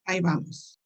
Ahí vamos.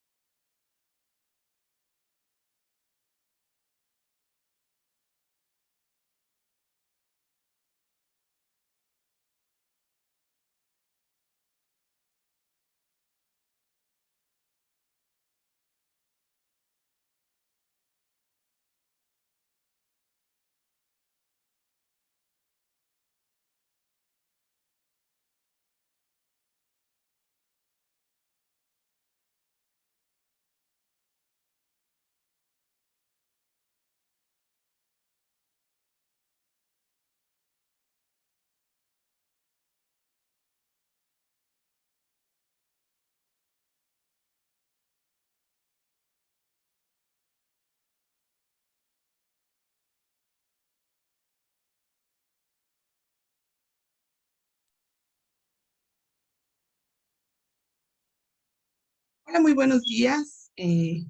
Hola, muy buenos días.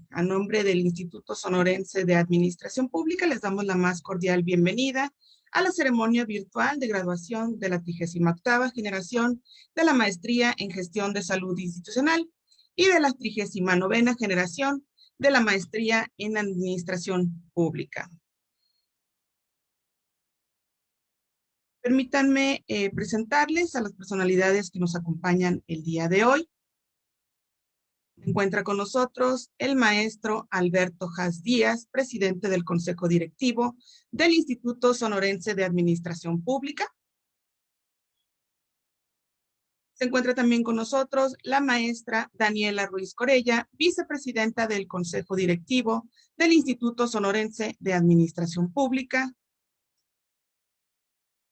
A nombre del Instituto Sonorense de Administración Pública, les damos la más cordial bienvenida a la ceremonia virtual de graduación de la 38ª generación de la Maestría en Gestión de Salud Institucional y de la 39ª generación de la Maestría en Administración Pública. Permítanme presentarles a las personalidades que nos acompañan el día de hoy. Se encuentra con nosotros el maestro Alberto Haas Díaz, presidente del Consejo Directivo del Instituto Sonorense de Administración Pública. Se encuentra también con nosotros la maestra Daniela Ruiz Corella, vicepresidenta del Consejo Directivo del Instituto Sonorense de Administración Pública.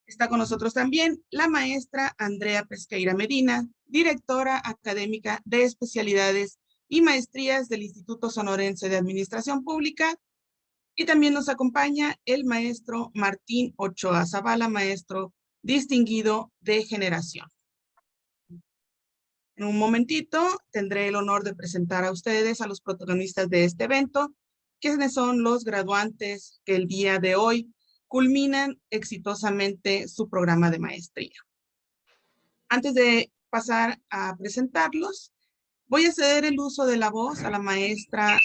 Está con nosotros también la maestra Andrea Pesqueira Medina, directora académica de especialidades y maestrías del Instituto Sonorense de Administración Pública. Y también nos acompaña el maestro Martín Ochoa Zavala, maestro distinguido de generación. En un momentito tendré el honor de presentar a ustedes a los protagonistas de este evento, quienes son los graduantes que el día de hoy culminan exitosamente su programa de maestría. Antes de pasar a presentarlos, voy a ceder el uso de la voz a la maestra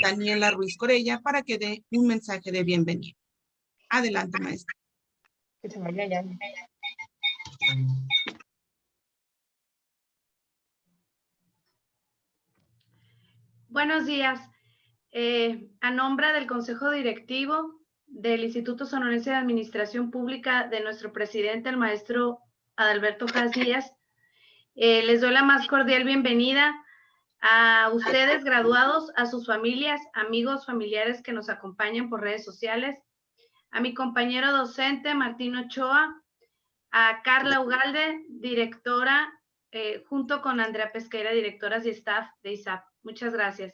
Daniela Ruiz Corella para que dé un mensaje de bienvenida. Adelante, maestra. Que se vaya ya. Buenos días. A nombre del Consejo Directivo del Instituto Sonorense de Administración Pública, de nuestro presidente, el maestro Adalberto Haas Díaz, les doy la más cordial bienvenida a ustedes, graduados, a sus familias, amigos, familiares que nos acompañan por redes sociales, a mi compañero docente, Martín Ochoa, a Carla Ugalde, directora, junto con Andrea Pesqueira, directoras y staff de ISAP. Muchas gracias.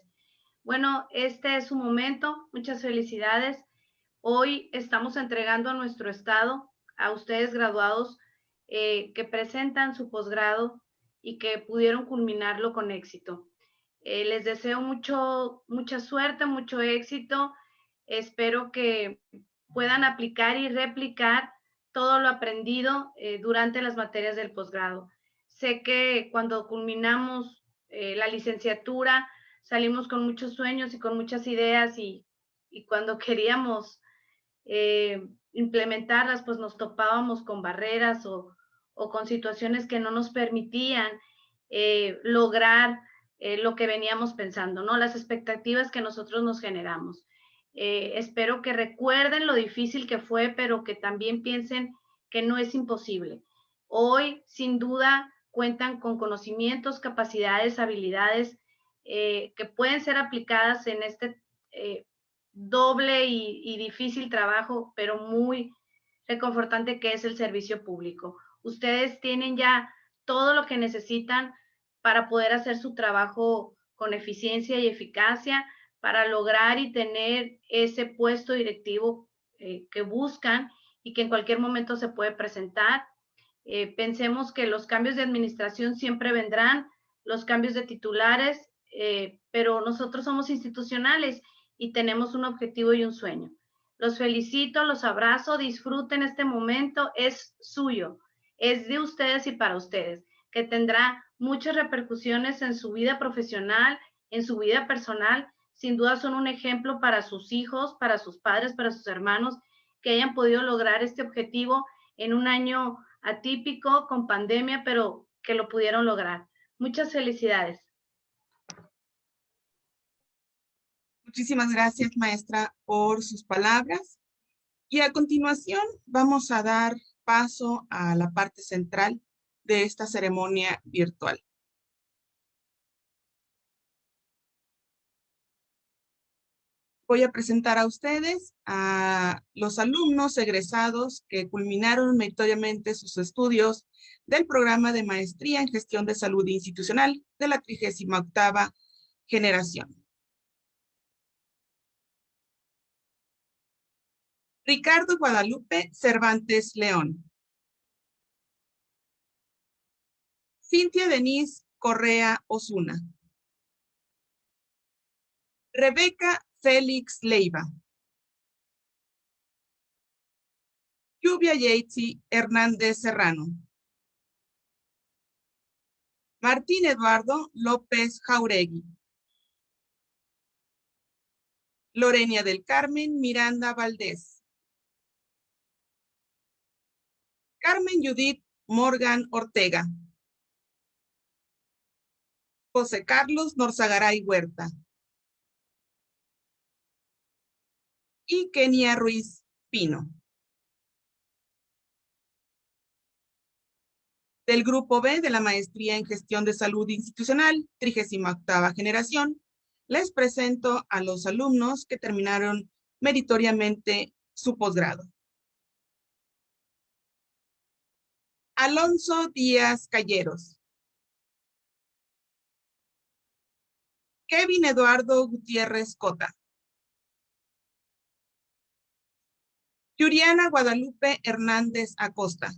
Bueno, este es su momento. Muchas felicidades. Hoy estamos entregando a nuestro estado, a ustedes graduados que presentan su posgrado y que pudieron culminarlo con éxito. Les deseo mucha suerte, mucho éxito. Espero que puedan aplicar y replicar todo lo aprendido durante las materias del posgrado. Sé que cuando culminamos la licenciatura salimos con muchos sueños y con muchas ideas y cuando queríamos implementarlas, pues nos topábamos con barreras o con situaciones que no nos permitían lograr lo que veníamos pensando, ¿no? Las expectativas que nosotros nos generamos. Espero que recuerden lo difícil que fue, pero que también piensen que no es imposible. Hoy, sin duda, cuentan con conocimientos, capacidades, habilidades que pueden ser aplicadas en este doble y difícil trabajo, pero muy reconfortante que es el servicio público. Ustedes tienen ya todo lo que necesitan para poder hacer su trabajo con eficiencia y eficacia, para lograr y tener ese puesto directivo que buscan y que en cualquier momento se puede presentar. Pensemos que los cambios de administración siempre vendrán, los cambios de titulares, pero nosotros somos institucionales y tenemos un objetivo y un sueño. Los felicito, los abrazo, disfruten este momento, es suyo, es de ustedes y para ustedes. que tendrá muchas repercusiones en su vida profesional, en su vida personal. Sin duda son un ejemplo para sus hijos, para sus padres, para sus hermanos, que hayan podido lograr este objetivo en un año atípico, con pandemia, pero que lo pudieron lograr. Muchas felicidades. Muchísimas gracias, maestra, por sus palabras. Y a continuación vamos a dar paso a la parte central de esta ceremonia virtual. Voy a presentar a ustedes a los alumnos egresados que culminaron meritoriamente sus estudios del programa de maestría en gestión de salud institucional de la 38ª generación. Ricardo Guadalupe Cervantes León. Cintia Denise Correa Osuna. Rebeca Félix Leiva. Lluvia Yeitzi Hernández Serrano. Martín Eduardo López Jauregui. Lorenia del Carmen Miranda Valdés. Carmen Judith Morgan Ortega. José Carlos Norzagaray Huerta. Y Kenia Ruiz Pino. Del Grupo B de la Maestría en Gestión de Salud Institucional, 38ª generación, les presento a los alumnos que terminaron meritoriamente su posgrado. Alonso Díaz Calleros. Kevin Eduardo Gutiérrez Cota. Yuriana Guadalupe Hernández Acosta.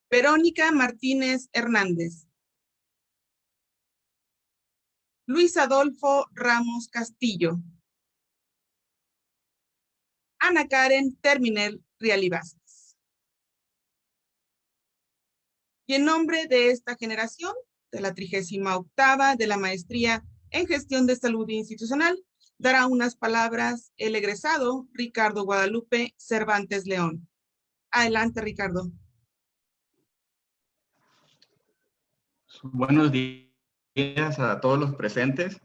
Verónica Martínez Hernández. Luis Adolfo Ramos Castillo. Ana Karen Terminel Riali Vázquez. Y en nombre de esta generación, de la 38ª de la Maestría en Gestión de Salud Institucional, dará unas palabras el egresado Ricardo Guadalupe Cervantes León. Adelante, Ricardo. Buenos días a todos los presentes.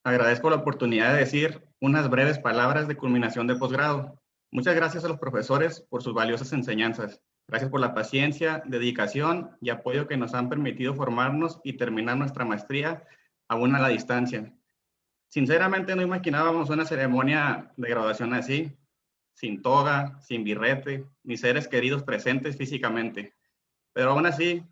Agradezco la oportunidad de decir unas breves palabras de culminación de posgrado. Muchas gracias a los profesores por sus valiosas enseñanzas. Gracias por la paciencia, dedicación y apoyo que nos han permitido formarnos y terminar nuestra maestría aún a la distancia. Sinceramente no imaginábamos una ceremonia de graduación así, sin toga, sin birrete, ni seres queridos presentes físicamente. Pero aún así,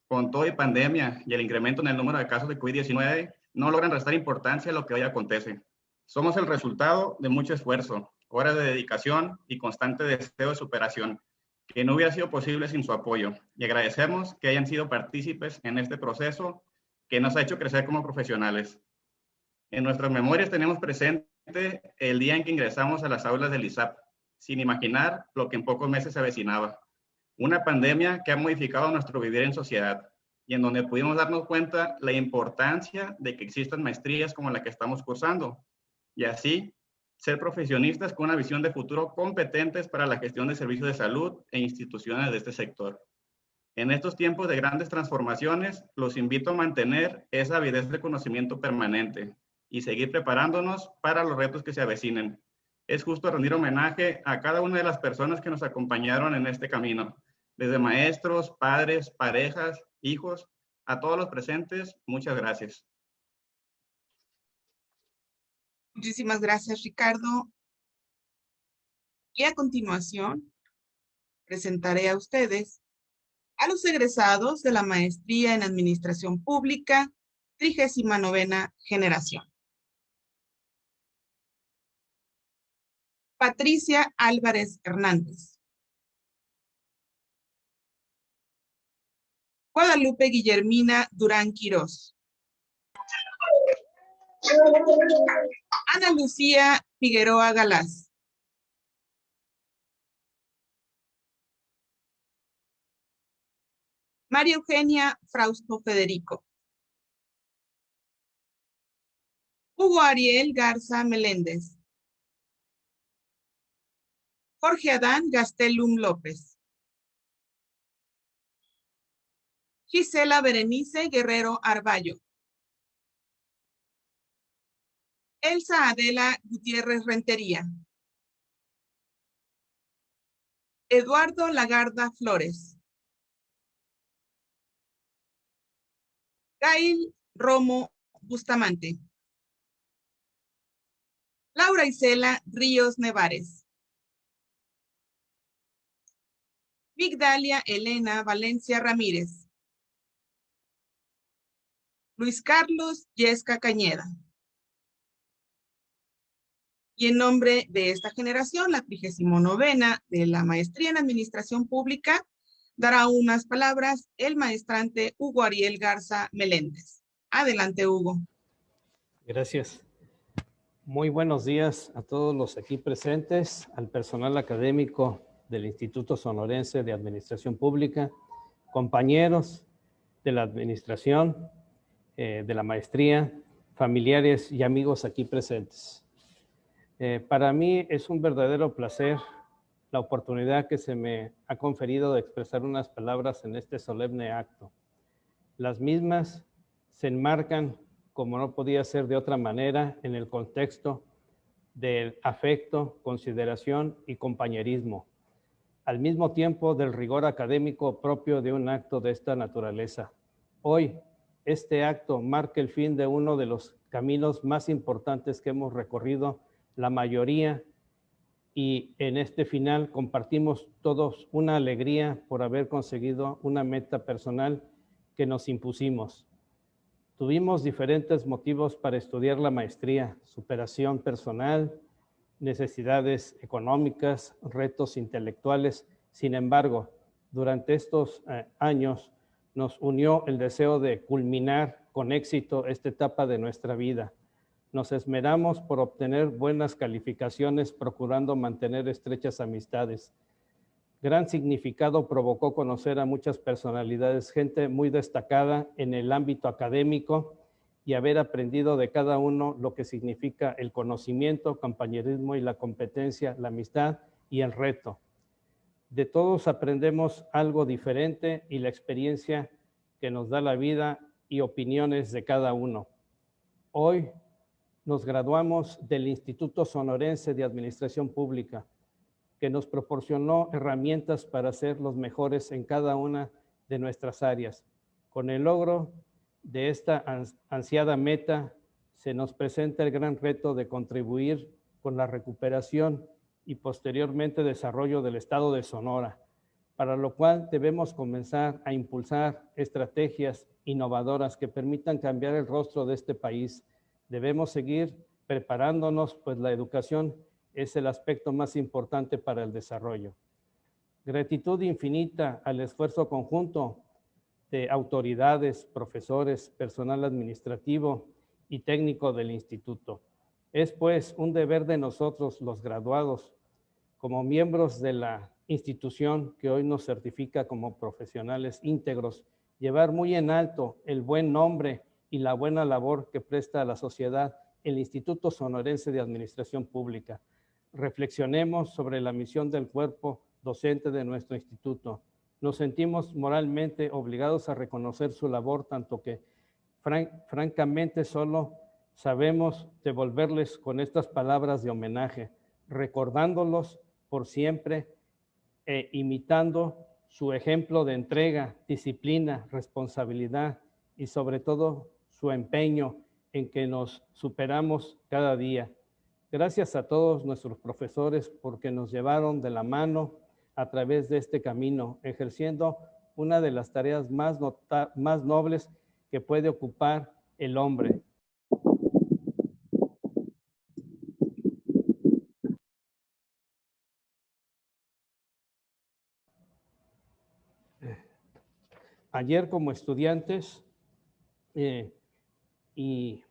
con todo y pandemia y el incremento en el número de casos de COVID-19, no logran restar importancia a lo que hoy acontece. Somos el resultado de mucho esfuerzo, horas de dedicación y constante deseo de superación, que no hubiera sido posible sin su apoyo. Y agradecemos que hayan sido partícipes en este proceso que nos ha hecho crecer como profesionales. En nuestras memorias tenemos presente el día en que ingresamos a las aulas del ISAP, sin imaginar lo que en pocos meses se avecinaba. Una pandemia que ha modificado nuestro vivir en sociedad y en donde pudimos darnos cuenta la importancia de que existan maestrías como la que estamos cursando y así ser profesionistas con una visión de futuro competentes para la gestión de servicios de salud e instituciones de este sector. En estos tiempos de grandes transformaciones, los invito a mantener esa avidez de conocimiento permanente y seguir preparándonos para los retos que se avecinen. Es justo rendir homenaje a cada una de las personas que nos acompañaron en este camino, desde maestros, padres, parejas, hijos, a todos los presentes, muchas gracias. Muchísimas gracias, Ricardo. Y a continuación, presentaré a ustedes a los egresados de la Maestría en Administración Pública, 39ª generación. Patricia Álvarez Hernández. Guadalupe Guillermina Durán Quirós. Ana Lucía Figueroa Galás. María Eugenia Frausto Federico. Hugo Ariel Garza Meléndez. Jorge Adán Gastelum López. Gisela Berenice Guerrero Arballo. Elsa Adela Gutiérrez Rentería. Eduardo Lagarda Flores. Gail Romo Bustamante. Laura Isela Ríos Nevares. Migdalia Elena Valencia Ramírez. Luis Carlos Yesca Cañeda. Y en nombre de esta generación, la 39ª de la Maestría en Administración Pública, dará unas palabras el maestrante Hugo Ariel Garza Meléndez. Adelante, Hugo. Gracias. Muy buenos días a todos los aquí presentes, al personal académico del Instituto Sonorense de Administración Pública, compañeros de la administración, de la maestría, familiares y amigos aquí presentes. Para mí es un verdadero placer la oportunidad que se me ha conferido de expresar unas palabras en este solemne acto. Las mismas se enmarcan, como no podía ser de otra manera, en el contexto del afecto, consideración y compañerismo, al mismo tiempo del rigor académico propio de un acto de esta naturaleza. Hoy, este acto marca el fin de uno de los caminos más importantes que hemos recorrido la mayoría, y en este final compartimos todos una alegría por haber conseguido una meta personal que nos impusimos. Tuvimos diferentes motivos para estudiar la maestría: superación personal, necesidades económicas, retos intelectuales. Sin embargo, durante estos años nos unió el deseo de culminar con éxito esta etapa de nuestra vida. Nos esmeramos por obtener buenas calificaciones, procurando mantener estrechas amistades. Gran significado provocó conocer a muchas personalidades, gente muy destacada en el ámbito académico, y haber aprendido de cada uno lo que significa el conocimiento, compañerismo y la competencia, la amistad y el reto. De todos aprendemos algo diferente, y la experiencia que nos da la vida y opiniones de cada uno. Hoy nos graduamos del Instituto Sonorense de Administración Pública, que nos proporcionó herramientas para ser los mejores en cada una de nuestras áreas. Con el logro de esta ansiada meta, se nos presenta el gran reto de contribuir con la recuperación y posteriormente desarrollo del estado de Sonora, para lo cual debemos comenzar a impulsar estrategias innovadoras que permitan cambiar el rostro de este país. Debemos seguir preparándonos, pues la educación es el aspecto más importante para el desarrollo. Gratitud infinita al esfuerzo conjunto de autoridades, profesores, personal administrativo y técnico del instituto. Es pues un deber de nosotros, los graduados, como miembros de la institución que hoy nos certifica como profesionales íntegros, llevar muy en alto el buen nombre y la buena labor que presta a la sociedad el Instituto Sonorense de Administración Pública. Reflexionemos sobre la misión del cuerpo docente de nuestro instituto. Nos sentimos moralmente obligados a reconocer su labor, tanto que francamente solo sabemos devolverles con estas palabras de homenaje, recordándolos por siempre e imitando su ejemplo de entrega, disciplina, responsabilidad y sobre todo su empeño en que nos superamos cada día. Gracias a todos nuestros profesores porque nos llevaron de la mano a través de este camino, ejerciendo una de las tareas más nobles que puede ocupar el hombre. Ayer como estudiantes y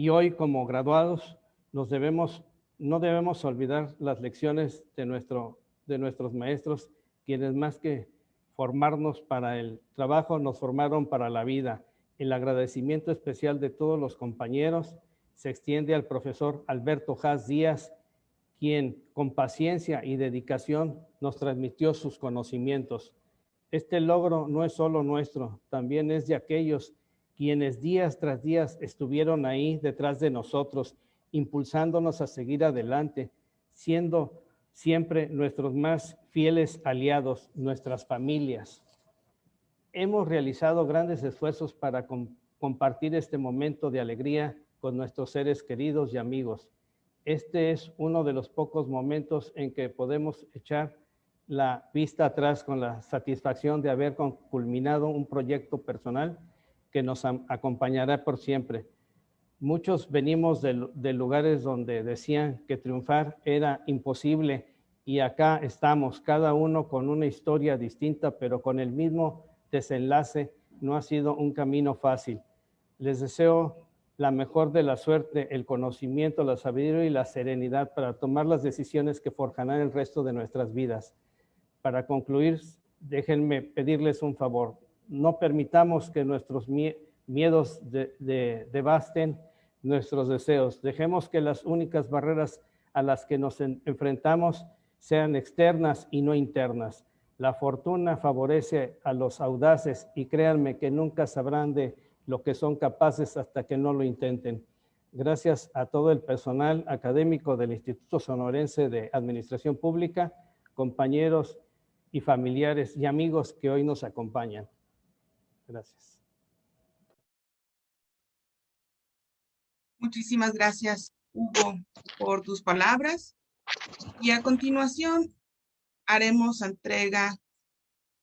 hoy como graduados no debemos olvidar las lecciones de nuestros maestros, quienes más que formarnos para el trabajo, nos formaron para la vida. El agradecimiento especial de todos los compañeros se extiende al profesor Alberto Haas Díaz, quien con paciencia y dedicación nos transmitió sus conocimientos. Este logro no es solo nuestro, también es de aquellos quienes días tras días estuvieron ahí detrás de nosotros, impulsándonos a seguir adelante, siendo siempre nuestros más fieles aliados, nuestras familias. Hemos realizado grandes esfuerzos para compartir este momento de alegría con nuestros seres queridos y amigos. Este es uno de los pocos momentos en que podemos echar la vista atrás con la satisfacción de haber culminado un proyecto personal que nos acompañará por siempre. Muchos venimos de lugares donde decían que triunfar era imposible y acá estamos, cada uno con una historia distinta, pero con el mismo desenlace. No ha sido un camino fácil. Les deseo la mejor de la suerte, el conocimiento, la sabiduría y la serenidad para tomar las decisiones que forjarán el resto de nuestras vidas. Para concluir, déjenme pedirles un favor. No permitamos que nuestros miedos devasten nuestros deseos. Dejemos que las únicas barreras a las que nos enfrentamos sean externas y no internas. La fortuna favorece a los audaces y créanme que nunca sabrán de lo que son capaces hasta que no lo intenten. Gracias a todo el personal académico del Instituto Sonorense de Administración Pública, compañeros y familiares y amigos que hoy nos acompañan. Gracias. Muchísimas gracias, Hugo, por tus palabras. Y a continuación haremos entrega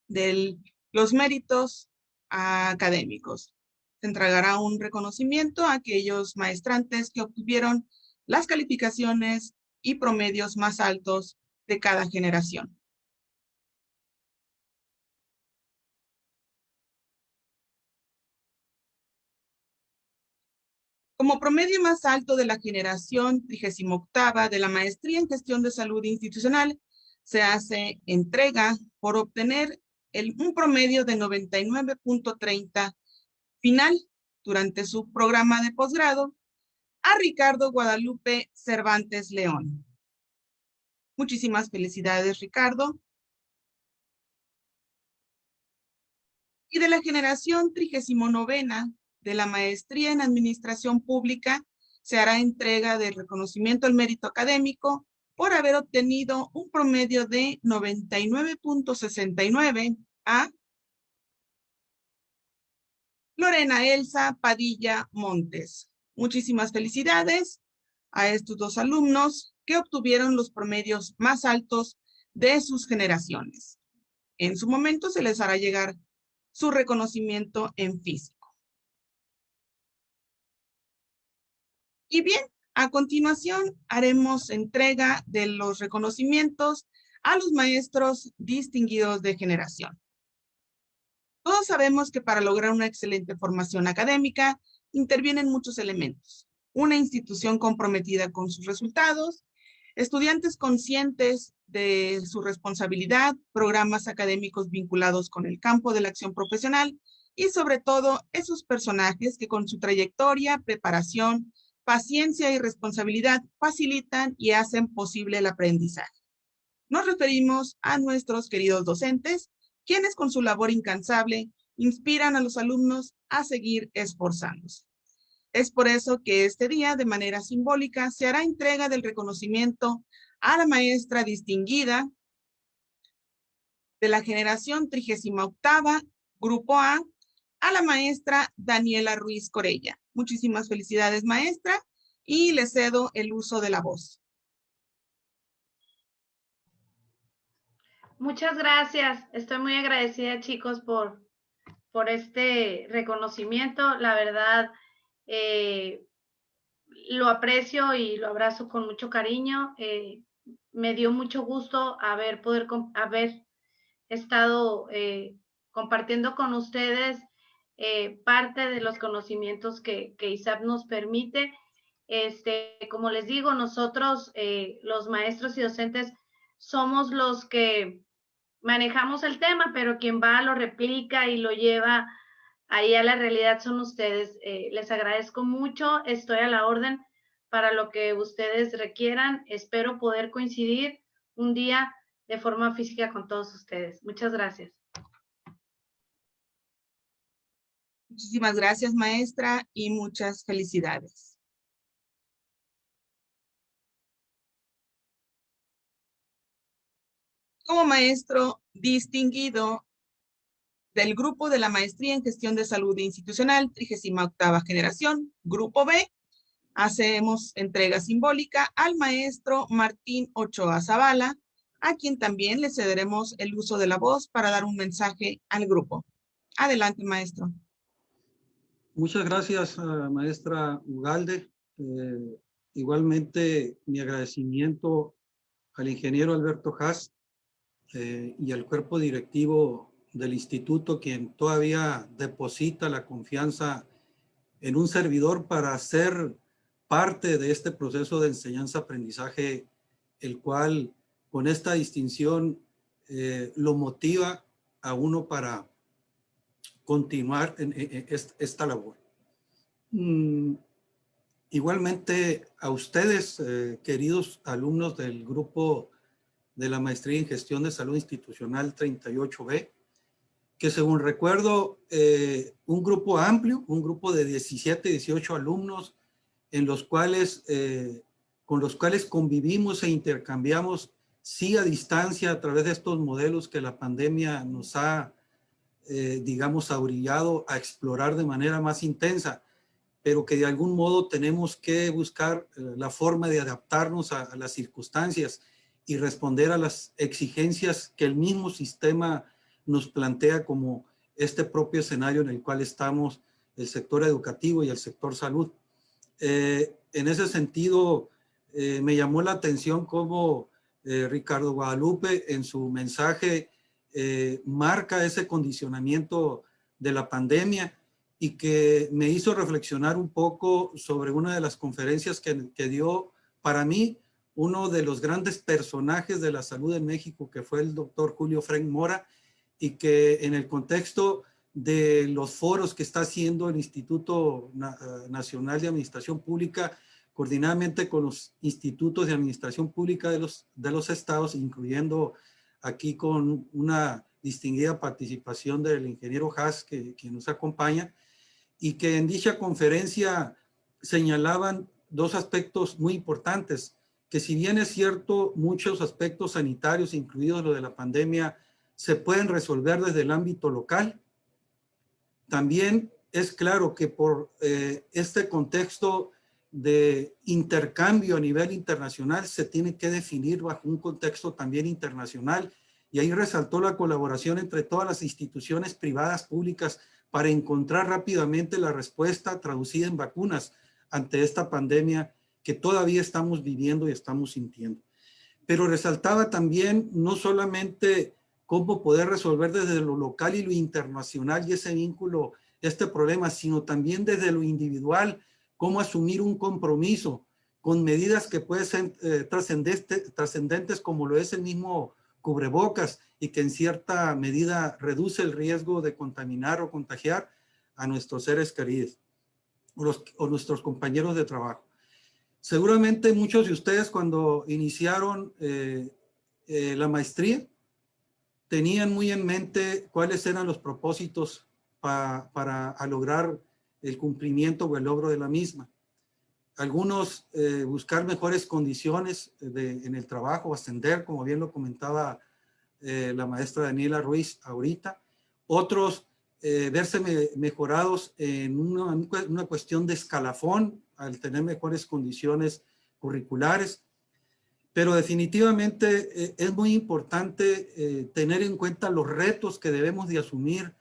de los méritos académicos. Se entregará un reconocimiento a aquellos maestrantes que obtuvieron las calificaciones y promedios más altos de cada generación. Como promedio más alto de la generación 38ª de la Maestría en Gestión de Salud Institucional, se hace entrega por obtener un promedio de 99.30 final durante su programa de posgrado a Ricardo Guadalupe Cervantes León. Muchísimas felicidades, Ricardo. Y de la generación 39ª de la Maestría en Administración Pública, se hará entrega del reconocimiento al mérito académico por haber obtenido un promedio de 99.69 a Lorena Elsa Padilla Montes. Muchísimas felicidades a estos dos alumnos que obtuvieron los promedios más altos de sus generaciones. En su momento se les hará llegar su reconocimiento en físico. Y bien, a continuación haremos entrega de los reconocimientos a los maestros distinguidos de generación. Todos sabemos que para lograr una excelente formación académica intervienen muchos elementos. Una institución comprometida con sus resultados, estudiantes conscientes de su responsabilidad, programas académicos vinculados con el campo de la acción profesional y sobre todo esos personajes que con su trayectoria, preparación, paciencia y responsabilidad facilitan y hacen posible el aprendizaje. Nos referimos a nuestros queridos docentes, quienes con su labor incansable inspiran a los alumnos a seguir esforzándose. Es por eso que este día, de manera simbólica, se hará entrega del reconocimiento a la maestra distinguida de la generación 38ª, Grupo A la maestra Daniela Ruiz Corella. Muchísimas felicidades, maestra, y le cedo el uso de la voz. Muchas gracias. Estoy muy agradecida, chicos, por este reconocimiento. La verdad, lo aprecio y lo abrazo con mucho cariño. Me dio mucho gusto haber estado compartiendo con ustedes parte de los conocimientos que ISAP nos permite. Como les digo, nosotros, los maestros y docentes, somos los que manejamos el tema, pero quien va, lo replica y lo lleva ahí a la realidad son ustedes. Les agradezco mucho, estoy a la orden para lo que ustedes requieran. Espero poder coincidir un día de forma física con todos ustedes. Muchas gracias. Muchísimas gracias, maestra, y muchas felicidades. Como maestro distinguido del grupo de la Maestría en Gestión de Salud Institucional, 38ª generación, Grupo B, hacemos entrega simbólica al maestro Martín Ochoa Zavala, a quien también le cederemos el uso de la voz para dar un mensaje al grupo. Adelante, maestro. Muchas gracias, maestra Ugalde. Igualmente, mi agradecimiento al ingeniero Alberto Haas y al cuerpo directivo del instituto, quien todavía deposita la confianza en un servidor para ser parte de este proceso de enseñanza-aprendizaje, el cual con esta distinción lo motiva a uno para continuar en esta labor. Igualmente a ustedes, queridos alumnos del grupo de la Maestría en Gestión de Salud Institucional 38B, que según recuerdo, un grupo amplio, un grupo de 17, 18 alumnos, con los cuales convivimos e intercambiamos, sí a distancia, a través de estos modelos que la pandemia nos ha, digamos, abrillado a explorar de manera más intensa, pero que de algún modo tenemos que buscar la forma de adaptarnos a las circunstancias y responder a las exigencias que el mismo sistema nos plantea como este propio escenario en el cual estamos, el sector educativo y el sector salud. En ese sentido, me llamó la atención cómo Ricardo Guadalupe en su mensaje marca ese condicionamiento de la pandemia y que me hizo reflexionar un poco sobre una de las conferencias que dio, para mí, uno de los grandes personajes de la salud en México, que fue el doctor Julio Frenk Mora, y que en el contexto de los foros que está haciendo el Instituto Nacional de Administración Pública, coordinadamente con los institutos de administración pública de los estados, incluyendo aquí con una distinguida participación del ingeniero Haas, que nos acompaña, y que en dicha conferencia señalaban dos aspectos muy importantes, que si bien es cierto, muchos aspectos sanitarios, incluidos lo de la pandemia, se pueden resolver desde el ámbito local. También es claro que por este contexto de intercambio a nivel internacional se tiene que definir bajo un contexto también internacional, y ahí resaltó la colaboración entre todas las instituciones privadas, públicas, para encontrar rápidamente la respuesta traducida en vacunas ante esta pandemia que todavía estamos viviendo y estamos sintiendo. Pero resaltaba también no solamente cómo poder resolver desde lo local y lo internacional y ese vínculo, este problema, sino también desde lo individual, cómo asumir un compromiso con medidas que pueden ser trascendentes, como lo es el mismo cubrebocas, y que en cierta medida reduce el riesgo de contaminar o contagiar a nuestros seres queridos o nuestros compañeros de trabajo. Seguramente muchos de ustedes, cuando iniciaron la maestría, tenían muy en mente cuáles eran los propósitos para lograr el cumplimiento o el logro de la misma. Algunos buscar mejores condiciones en el trabajo, ascender, como bien lo comentaba la maestra Daniela Ruiz ahorita. Otros verse mejorados en una cuestión de escalafón al tener mejores condiciones curriculares. Pero definitivamente es muy importante tener en cuenta los retos que debemos de asumir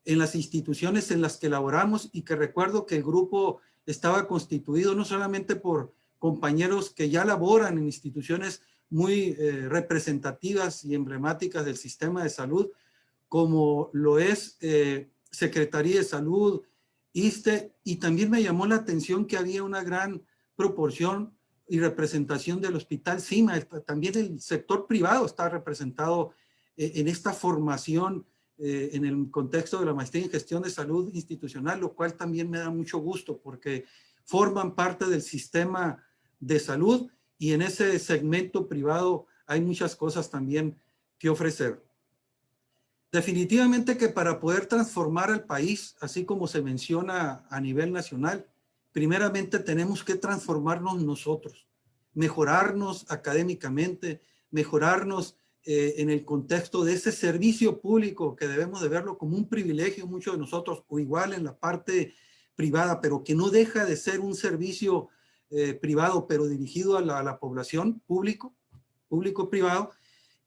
en las instituciones en las que laboramos, y que recuerdo que el grupo estaba constituido no solamente por compañeros que ya laboran en instituciones muy representativas y emblemáticas del sistema de salud, como lo es Secretaría de Salud, ISSSTE, y también me llamó la atención que había una gran proporción y representación del Hospital CIMA. También el sector privado está representado en esta formación en el contexto de la maestría en gestión de salud institucional, lo cual también me da mucho gusto porque forman parte del sistema de salud y en ese segmento privado hay muchas cosas también que ofrecer. Definitivamente que para poder transformar al país, así como se menciona a nivel nacional, primeramente tenemos que transformarnos nosotros, mejorarnos académicamente, mejorarnos en el contexto de ese servicio público que debemos de verlo como un privilegio muchos de nosotros, o igual en la parte privada, pero que no deja de ser un servicio privado, pero dirigido a la población, público-privado,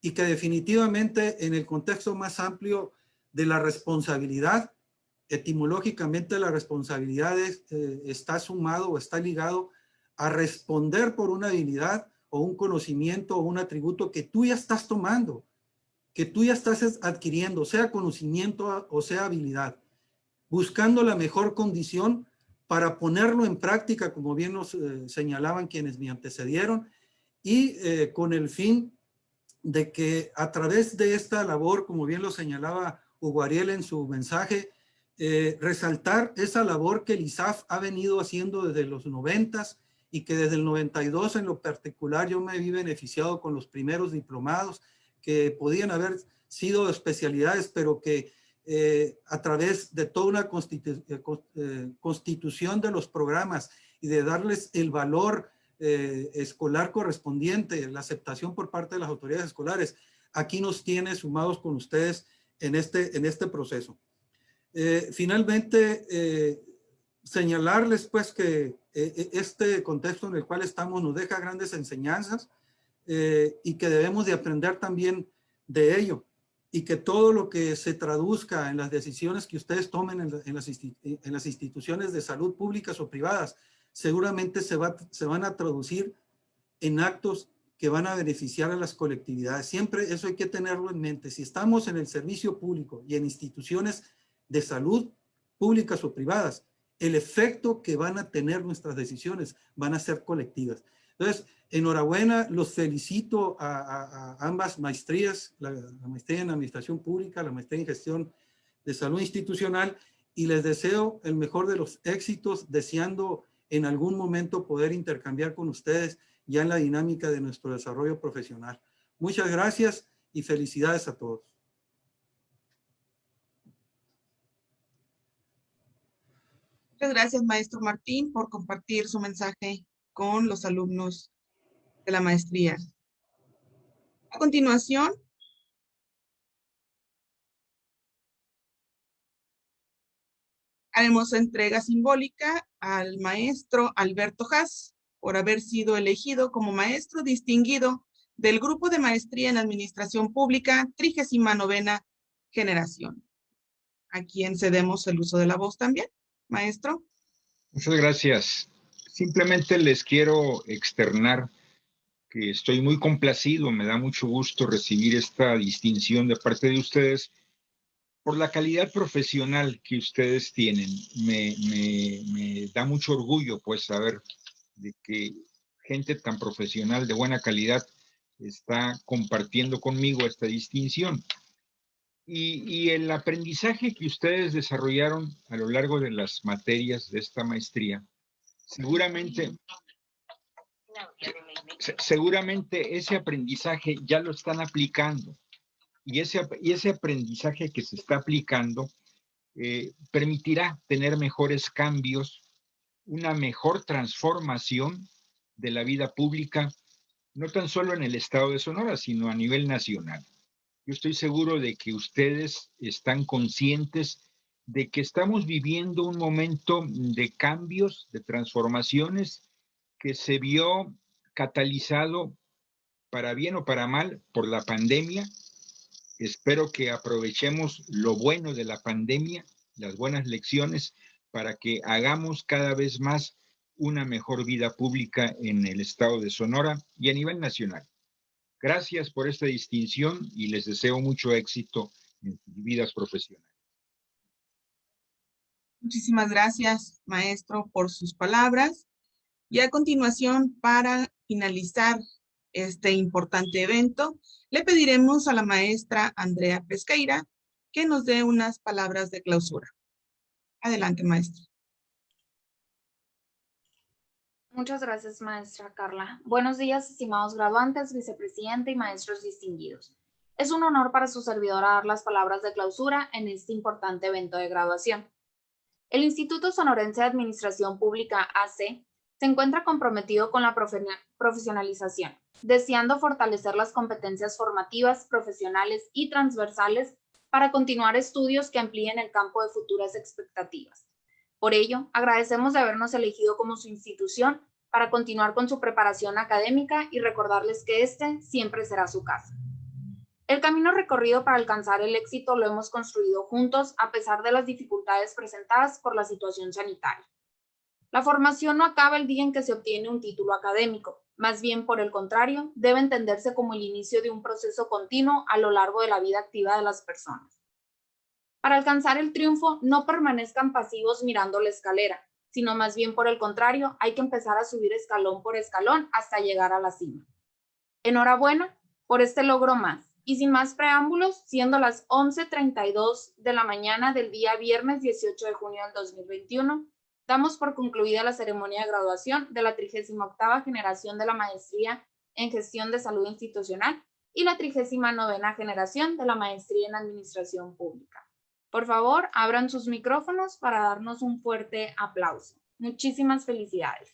y que definitivamente en el contexto más amplio de la responsabilidad, etimológicamente la responsabilidad está sumado o está ligado a responder por una habilidad o un conocimiento o un atributo que tú ya estás tomando, que tú ya estás adquiriendo, sea conocimiento o sea habilidad, buscando la mejor condición para ponerlo en práctica, como bien nos señalaban quienes me antecedieron, y con el fin de que a través de esta labor, como bien lo señalaba Hugo Ariel en su mensaje, resaltar esa labor que el ISAF ha venido haciendo desde los 90s y que desde el 92 en lo particular yo me vi beneficiado con los primeros diplomados que podían haber sido especialidades, pero que a través de toda una constitución de los programas y de darles el valor escolar correspondiente, la aceptación por parte de las autoridades escolares, aquí nos tiene sumados con ustedes en este proceso. Finalmente, señalarles pues que este contexto en el cual estamos nos deja grandes enseñanzas y que debemos de aprender también de ello y que todo lo que se traduzca en las decisiones que ustedes tomen en las instituciones de salud públicas o privadas seguramente se van a traducir en actos que van a beneficiar a las colectividades. Siempre eso hay que tenerlo en mente. Si estamos en el servicio público y en instituciones de salud públicas o privadas, el efecto que van a tener nuestras decisiones van a ser colectivas. Entonces, enhorabuena, los felicito a ambas maestrías, la maestría en Administración Pública, la maestría en Gestión de Salud Institucional, y les deseo el mejor de los éxitos, deseando en algún momento poder intercambiar con ustedes ya en la dinámica de nuestro desarrollo profesional. Muchas gracias y felicidades a todos. Muchas gracias, maestro Martín, por compartir su mensaje con los alumnos de la maestría. A continuación, haremos entrega simbólica al maestro Alberto Haas por haber sido elegido como maestro distinguido del Grupo de Maestría en Administración Pública 39ª generación. A quien cedemos el uso de la voz también, maestro. Muchas gracias. Simplemente les quiero externar que estoy muy complacido, me da mucho gusto recibir esta distinción de parte de ustedes por la calidad profesional que ustedes tienen. Me da mucho orgullo pues saber de que gente tan profesional de buena calidad está compartiendo conmigo esta distinción. Y el aprendizaje que ustedes desarrollaron a lo largo de las materias de esta maestría, seguramente ese aprendizaje ya lo están aplicando. Y ese aprendizaje que se está aplicando permitirá tener mejores cambios, una mejor transformación de la vida pública, no tan solo en el estado de Sonora, sino a nivel nacional. Yo estoy seguro de que ustedes están conscientes de que estamos viviendo un momento de cambios, de transformaciones que se vio catalizado para bien o para mal por la pandemia. Espero que aprovechemos lo bueno de la pandemia, las buenas lecciones, para que hagamos cada vez más una mejor vida pública en el estado de Sonora y a nivel nacional. Gracias por esta distinción y les deseo mucho éxito en sus vidas profesionales. Muchísimas gracias, maestro, por sus palabras. Y a continuación, para finalizar este importante evento, le pediremos a la maestra Andrea Pesqueira que nos dé unas palabras de clausura. Adelante, maestra. Muchas gracias, maestra Carla. Buenos días, estimados graduantes, vicepresidente y maestros distinguidos. Es un honor para su servidora dar las palabras de clausura en este importante evento de graduación. El Instituto Sonorense de Administración Pública, AC, se encuentra comprometido con la profesionalización, deseando fortalecer las competencias formativas, profesionales y transversales para continuar estudios que amplíen el campo de futuras expectativas. Por ello, agradecemos de habernos elegido como su institución para continuar con su preparación académica y recordarles que este siempre será su casa. El camino recorrido para alcanzar el éxito lo hemos construido juntos a pesar de las dificultades presentadas por la situación sanitaria. La formación no acaba el día en que se obtiene un título académico, más bien por el contrario, debe entenderse como el inicio de un proceso continuo a lo largo de la vida activa de las personas. Para alcanzar el triunfo, no permanezcan pasivos mirando la escalera, sino más bien por el contrario, hay que empezar a subir escalón por escalón hasta llegar a la cima. Enhorabuena por este logro más. Y sin más preámbulos, siendo las 11:32 de la mañana del día viernes 18 de junio del 2021, damos por concluida la ceremonia de graduación de la 38ª generación de la Maestría en Gestión de Salud Institucional y la 39ª generación de la Maestría en Administración Pública. Por favor, abran sus micrófonos para darnos un fuerte aplauso. Muchísimas felicidades.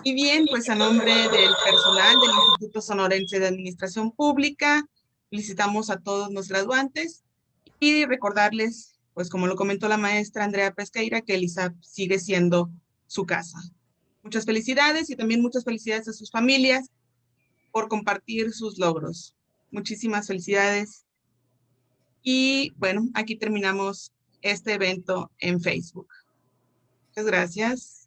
Y bien, pues a nombre del personal del Instituto Sonorense de Administración Pública, felicitamos a todos los graduantes y recordarles, pues como lo comentó la maestra Andrea Pesqueira, que el ISAP sigue siendo su casa. Muchas felicidades y también muchas felicidades a sus familias por compartir sus logros. Muchísimas felicidades. Y bueno, aquí terminamos este evento en Facebook. Muchas gracias.